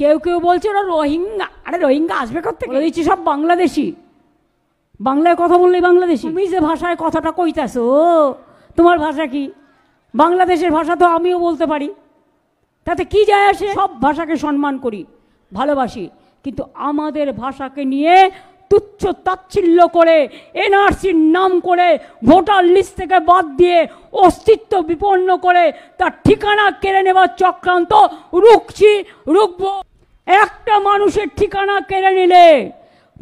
কেউ কেউ বলছে ওরা রোহিঙ্গা। আরে রোহিঙ্গা আসবে কোথা থেকে? দিচ্ছি সব বাংলাদেশি। বাংলায় কথা বললেই বাংলাদেশি। তুমি যে ভাষায় কথাটা কইতাছো, তোমার ভাষা কি? বাংলাদেশের ভাষা তো আমিও বলতে পারি, তাতে কি যায় আসে? সব ভাষাকে সম্মান করি, ভালোবাসি, কিন্তু আমাদের ভাষাকে নিয়ে তুচ্ছ তাচ্ছিল্য করে, এনআরসির নাম করে ভোটার লিস্ট থেকে বাদ দিয়ে অস্তিত্ব বিপন্ন করে তার ঠিকানা কেড়ে নেবার চক্রান্ত রুখবো। একটা মানুষের ঠিকানা কেড়ে নিলে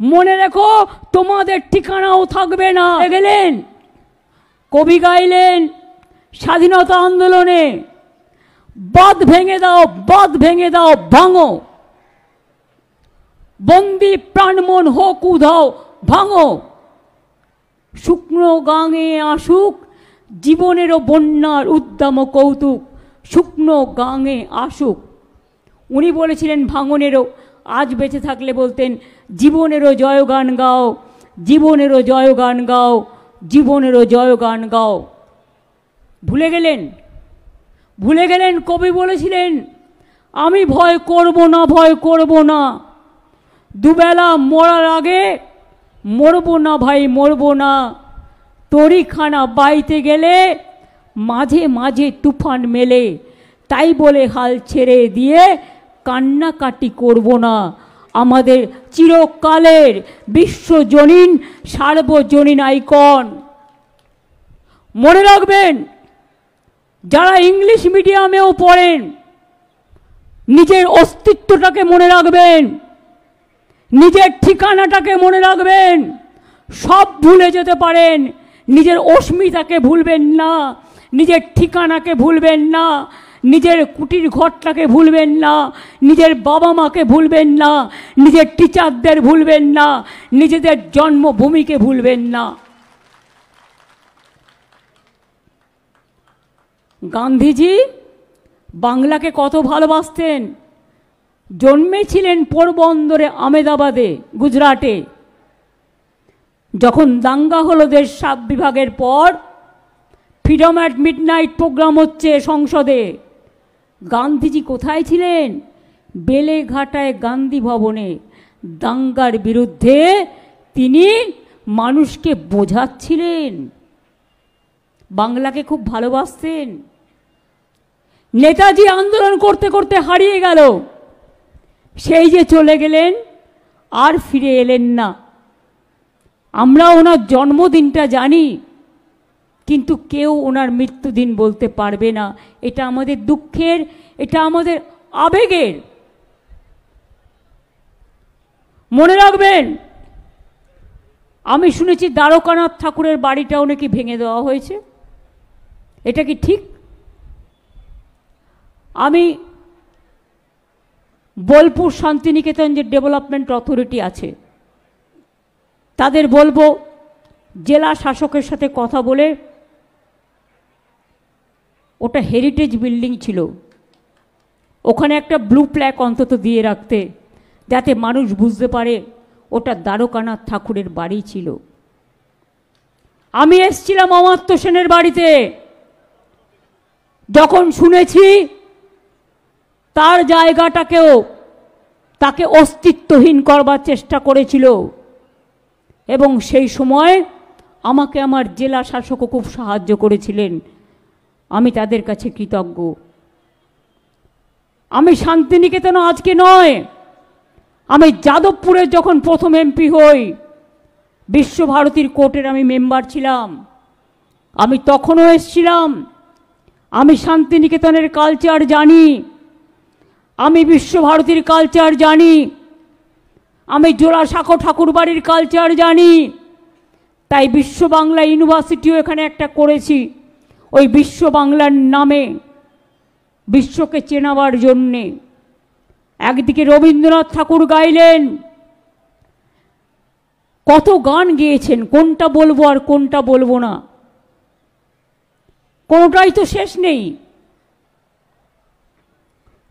মনে রেখো তোমাদের ঠিকানাও থাকবে না। গেলেন কবি গাইলেন স্বাধীনতা আন্দোলনে, বাঁধ ভেঙে দাও, বাঁধ ভেঙে দাও, ভাঙো, বন্দি প্রাণমন হোক উধাও, ভাঙো, শুকনো গাঙে আসুক জীবনেরও বন্যার উদ্দাম কৌতুক, শুকনো গাঙে আসুক। উনি বলেছিলেন ভাঙনেরও, আজ বেঁচে থাকলে বলতেন জীবনেরও জয়গান গাও, জীবনেরও জয়গান গাও, জীবনেরও জয়গান গাও। ভুলে গেলেন, ভুলে গেলেন কবি বলেছিলেন আমি ভয় করব না, ভয় করব না, দুবেলা মরার আগে মরব না ভাই, মরব না, তরিখানা বাইতে গেলে মাঝে মাঝে তুফান মেলে, তাই বলে হাল ছেড়ে দিয়ে কান্নাকাটি করব না। আমাদের চিরকালের বিশ্বজনীন সার্বজনীন আইকন। মনে রাখবেন, যারা ইংলিশ মিডিয়ামেও পড়েন নিজের অস্তিত্বটাকে মনে রাখবেন, নিজের ঠিকানাটাকে মনে রাখবেন। সব ভুলে যেতে পারেন, নিজের অস্মিতাকে ভুলবেন না, নিজের ঠিকানাকে ভুলবেন না, নিজের কুটির ঘরটাকে ভুলবেন না, নিজের বাবা মাকে ভুলবেন না, নিজের টিচারদের ভুলবেন না, নিজেদের জন্মভূমিকে ভুলবেন না। গান্ধীজি বাংলাকে কত ভালোবাসতেন। জন্মেছিলেন পোরবন্দরে, আমেদাবাদে, গুজরাটে। যখন দাঙ্গা হলো দেশ সাত বিভাগের পর, ফ্রিডম অ্যাট মিডনাইট প্রোগ্রাম হচ্ছে সংসদে, গান্ধীজি কোথায় ছিলেন? বেলেঘাটায় গান্ধী ভবনে দাঙ্গার বিরুদ্ধে তিনি মানুষকে বোঝাচ্ছিলেন। বাংলাকে খুব ভালোবাসতেন। নেতাজি আন্দোলন করতে করতে হারিয়ে গেল, সেই যে চলে গেলেন, আর ফিরে এলেন না। আমরা ওনার জন্মদিনটা জানি, কিন্তু কেউ ওনার মৃত্যুদিন বলতে পারবে না। এটা আমাদের দুঃখের, এটা আমাদের আবেগের। মনে রাখবেন, আমি শুনেছি দ্বারকানাথ ঠাকুরের বাড়িটাও নাকি ভেঙে দেওয়া হয়েছে। এটা কি ঠিক? আমি বোলপুর শান্তিনিকেতন যে ডেভেলপমেন্ট অথরিটি আছে, তাদের বলবো জেলা শাসকের সাথে কথা বলে, ওটা হেরিটেজ বিল্ডিং ছিল, ওখানে একটা ব্লু প্ল্যাক অন্তত দিয়ে রাখতে, যাতে মানুষ বুঝতে পারে ওটা দ্বারকানাথ ঠাকুরের বাড়ি ছিল। আমি এসেছিলাম অমাত্য সেনের বাড়িতে, যখন শুনেছি তার জায়গাটাকেও তাকে অস্তিত্বহীন করবার চেষ্টা করেছিল, এবং সেই সময় আমাকে আমার জেলা শাসকও খুব সাহায্য করেছিলেন। আমি তাদের কাছে কৃতজ্ঞ। আমি শান্তিনিকেতন আজকে নয়, আমি যাদবপুরে যখন প্রথম এমপি হই, বিশ্বভারতীর কোর্টের আমি মেম্বার ছিলাম, আমি তখনও এসেছিলাম। আমি শান্তিনিকেতনের কালচার জানি, আমি বিশ্বভারতীর কালচার জানি, আমি জোড়াসাঁকো ঠাকুরবাড়ির কালচার জানি। তাই বিশ্ব বাংলা ইউনিভার্সিটিও এখানে একটা করেছি, ওই বিশ্ব বাংলার নামে, বিশ্বকে চেনাবার জন্যে। একদিকে রবীন্দ্রনাথ ঠাকুর গাইলেন, কত গান গেয়েছেন, কোনটা বলবো আর কোনটা বলবো না, কোনোটাই তো শেষ নেই।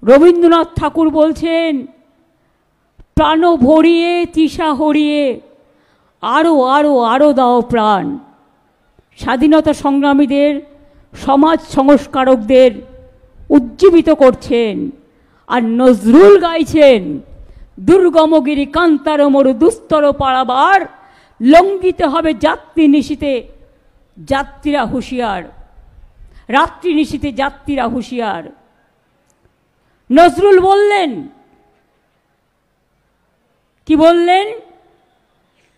রবীন্দ্রনাথ ঠাকুর বলছেন, প্রাণ ভরিয়ে তৃষা হরিয়ে আরো আরো আরো দাও প্রাণ। স্বাধীনতা সংগ্রামীদের, সমাজ সংস্কারকদের উজ্জীবিত করছেন। আর নজরুল গাইছেন দুর্গমগিরি কান্তার মরু দুস্তর পাড়াবার, লঙ্ঘিতে হবে যাত্রী নিশীতে যাত্রীরা হুঁশিয়ার, রাত্রি নিশীতে যাত্রীরা হুঁশিয়ার। নজরুল বললেন, কি বললেন?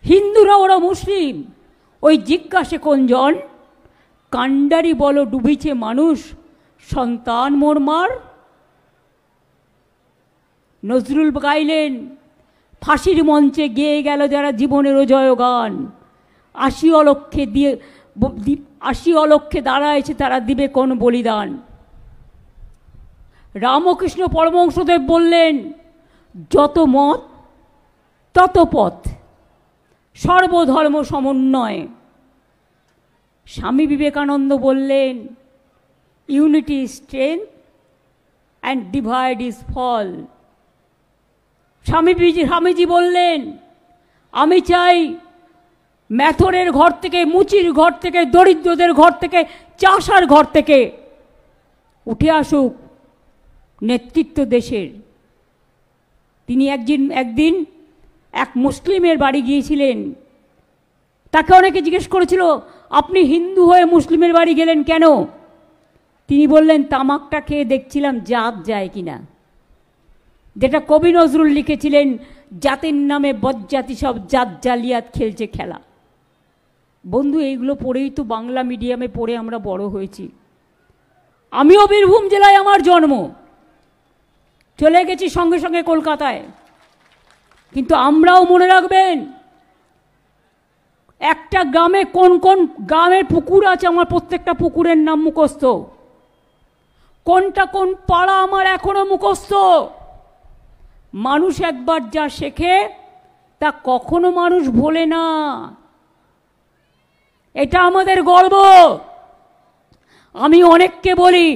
হিন্দুরা ওরা মুসলিম, ওই জিজ্ঞাসে কোনজন, কাণ্ডারি বলো ডুবিছে মানুষ, সন্তান মোরমার। নজরুল গাইলেন, ফাঁসির মঞ্চে গেয়ে গেল যারা জীবনের জয়গান, ৮০ অলক্ষে দিয়ে ৮০ অলক্ষে দাঁড়ায়ছে তারা দিবে কোন বলিদান। রামকৃষ্ণ পরমহংসদেব বললেন, যত মত তত পথ, সর্বধর্ম সমন্বয়। স্বামী বিবেকানন্দ বললেন, unity is strength and divide is fall. Swamiji বললেন, আমি চাই ম্যাথরের ঘর থেকে, মুচির ঘর থেকে, দরিদ্রদের ঘর থেকে, চাষার ঘর থেকে উঠে আসুক নেতৃত্ব দেশের। তিনি একদিন এক মুসলিমের বাড়ি গিয়েছিলেন। তাকে অনেকে জিজ্ঞেস করেছিল, আপনি হিন্দু হয়ে মুসলিমের বাড়ি গেলেন কেন? তিনি বললেন, তামাকটা খেয়ে দেখছিলাম জাত যায় কিনা। যেটা কবি নজরুল লিখেছিলেন, জাতির নামে বজ্জাতি সব জাত জালিয়াত খেলছে খেলা। বন্ধু, এইগুলো পড়েই তো বাংলা মিডিয়ামে পড়ে আমরা বড় হয়েছি। আমিও বীরভূম জেলায় আমার জন্ম, চলে গেছি সঙ্গে সঙ্গে কলকাতায়। কিন্তু আমরাও মনে রাখবেন, একটা গ্রামে কোন কোন গ্রামের পুকুর আছে, আমার প্রত্যেকটা পুকুরের নাম মুখস্থ। কোনটা কোন পাড়া আমার এখনো মুখস্থ। মানুষ একবার যা শেখে তা কখনো মানুষ ভোলে না। এটা আমাদের গর্ব। আমি অনেককে বলি,